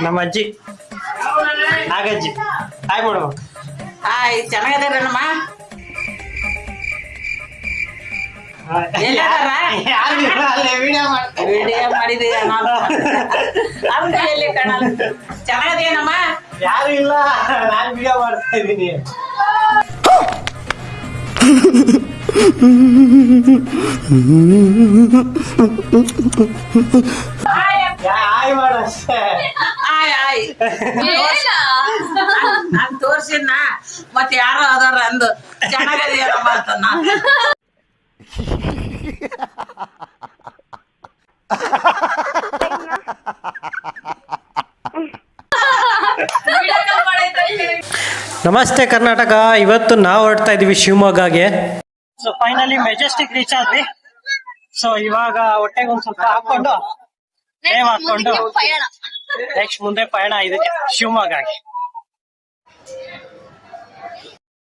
ನಮ್ಮ ಅಜ್ಜಿ ನಾಗಜ್ಜಿ hi madam. Hi, ಚೆನ್ನಾಗಿದ್ದೀರಮ್ಮ? Video ಮಾಡಿದೀಯ ನಾನು ಎಲ್ಲಿ ಕಾಣಲ್ಲ. ಚೆನ್ನಾಗಿದೆಯೇನಮ್ಮ? ಯಾರು ಇಲ್ಲ, ನಾನು ವಿಡಿಯೋ ಮಾಡ್ತಾ ಇದ್ದೀನಿ. ಹಾಯ್ ಮಾಡು ಅಷ್ಟೇ. ಆಯ್ ನಾನ್ ತೋರ್ಸಿನ ಮತ್ತೆ ಯಾರು ಅದಾರ ಅಂದು ಚೆನ್ನಾಗದೇನಮ್ಮ ಅಂತ ನಾನು. ನಮಸ್ತೆ ಕರ್ನಾಟಕ. ಇವತ್ತು ನಾವು ಹೊರಡ್ತಾ ಇದೀವಿ ಶಿವಮೊಗ್ಗಗೆ. ಸೊ ಫೈನಲಿ ಮೆಜೆಸ್ಟಿಕ್ ರೀಚ್ ಆದ್ವಿ. ಸೊ ಇವಾಗ ಹೊಟ್ಟೆಗೆ ಒಂದ್ ಸ್ವಲ್ಪ ಹಾಕೊಂಡು ಹಾಕೊಂಡು ನೆಕ್ಸ್ಟ್ ಮುಂದೆ ಪಯಣ ಇದಕ್ಕೆ ಶಿವಮೊಗ್ಗಗೆ.